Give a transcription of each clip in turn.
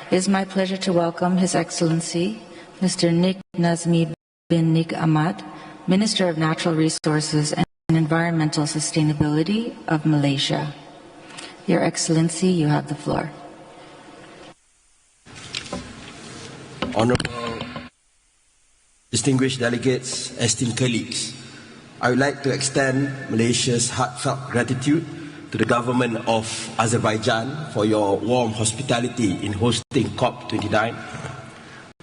It is my pleasure to welcome His Excellency, Mr. Nik Nazmi bin Nik Ahmad, Minister of Natural Resources and Environmental Sustainability of Malaysia. Your Excellency, you have the floor. Honorable distinguished delegates, esteemed colleagues, I would like to extend Malaysia's heartfelt gratitude to the government of Azerbaijan for your warm hospitality in hosting COP29.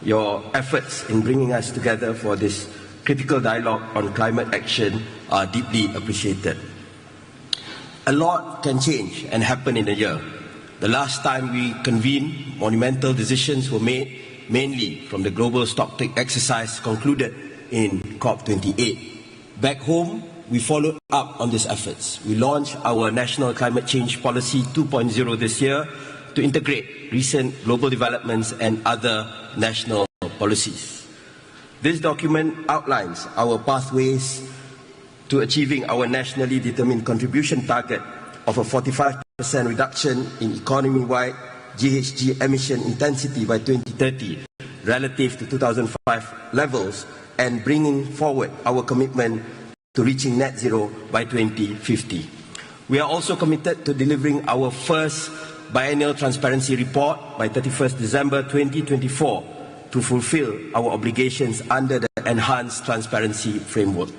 Your efforts in bringing us together for this critical dialogue on climate action are deeply appreciated. A lot can change and happen in a year. The last time we convened, monumental decisions were made, mainly from the global stocktake exercise concluded in COP28. Back home, we followed up on these efforts. We launched our National Climate Change Policy 2.0 this year to integrate recent global developments and other national policies. This document outlines our pathways to achieving our nationally determined contribution target of a 45% reduction in economy-wide GHG emission intensity by 2030 relative to 2005 levels, and bringing forward our commitment to reaching net zero by 2050. We are also committed to delivering our first biennial transparency report by 31st December 2024 to fulfill our obligations under the enhanced transparency framework.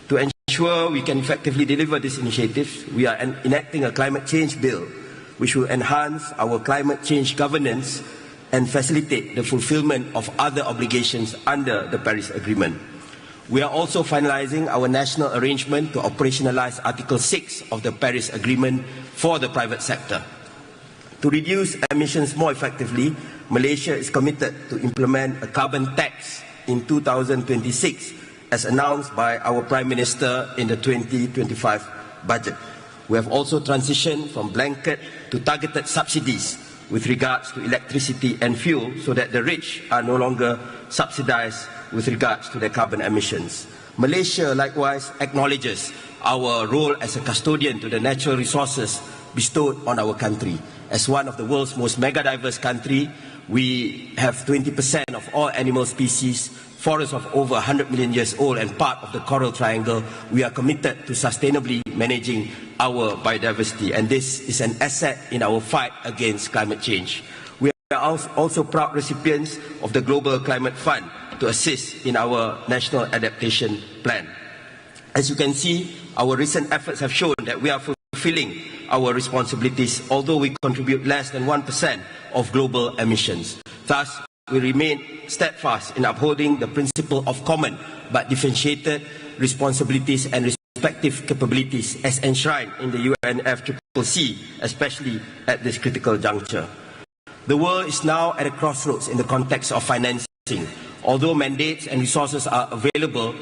To ensure we can effectively deliver this initiative, we are enacting a climate change bill which will enhance our climate change governance and facilitate the fulfillment of other obligations under the Paris Agreement. We are also finalizing our national arrangement to operationalize Article 6 of the Paris Agreement for the private sector. To reduce emissions more effectively, Malaysia is committed to implement a carbon tax in 2026, as announced by our Prime Minister in the 2025 budget. We have also transitioned from blanket to targeted subsidies with regards to electricity and fuel, so that the rich are no longer subsidized with regards to their carbon emissions. Malaysia likewise acknowledges our role as a custodian to the natural resources bestowed on our country. As one of the world's most mega-diverse countries, we have 20% of all animal species, forests of over 100 million years old, and part of the Coral Triangle. We are committed to sustainably managing our biodiversity, and this is an asset in our fight against climate change. We are also proud recipients of the Global Climate Fund to assist in our National Adaptation Plan. As you can see, our recent efforts have shown that we are fulfilling our responsibilities, although we contribute less than 1% of global emissions. Thus, we remain steadfast in upholding the principle of common but differentiated responsibilities and respective capabilities as enshrined in the UNFCCC, especially at this critical juncture. The world is now at a crossroads in the context of financing. Although mandates and resources are available,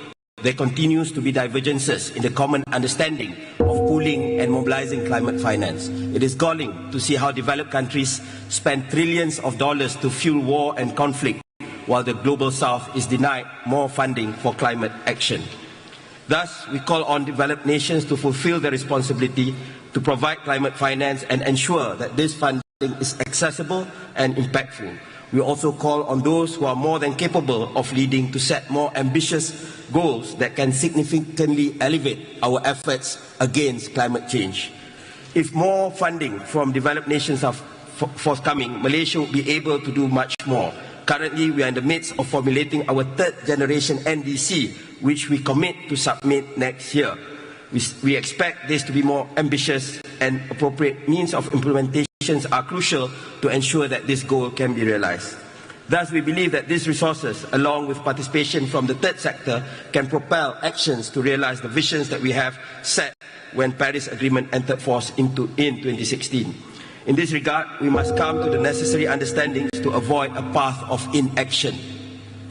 there continues to be divergences in the common understanding of pooling and mobilizing climate finance. It is galling to see how developed countries spend trillions of dollars to fuel war and conflict, while the global south is denied more funding for climate action. Thus, we call on developed nations to fulfill their responsibility to provide climate finance and ensure that this funding is accessible and impactful. We also call on those who are more than capable of leading to set more ambitious goals that can significantly elevate our efforts against climate change. If more funding from developed nations are forthcoming, Malaysia will be able to do much more. Currently, we are in the midst of formulating our third generation NDC, which we commit to submit next year. We expect this to be more ambitious, and appropriate means of implementation are crucial to ensure that this goal can be realized. Thus, we believe that these resources, along with participation from the third sector, can propel actions to realize the visions that we have set when Paris Agreement entered force in 2016. In this regard, we must come to the necessary understandings to avoid a path of inaction.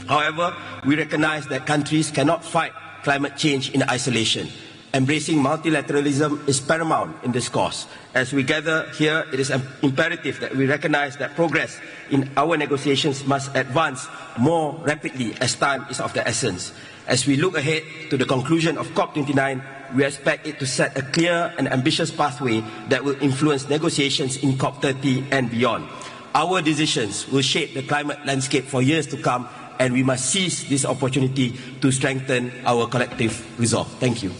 However, we recognize that countries cannot fight climate change in isolation. Embracing multilateralism is paramount in this cause. As we gather here, it is imperative that we recognize that progress in our negotiations must advance more rapidly as time is of the essence. As we look ahead to the conclusion of COP29, we expect it to set a clear and ambitious pathway that will influence negotiations in COP30 and beyond. Our decisions will shape the climate landscape for years to come, and we must seize this opportunity to strengthen our collective resolve. Thank you.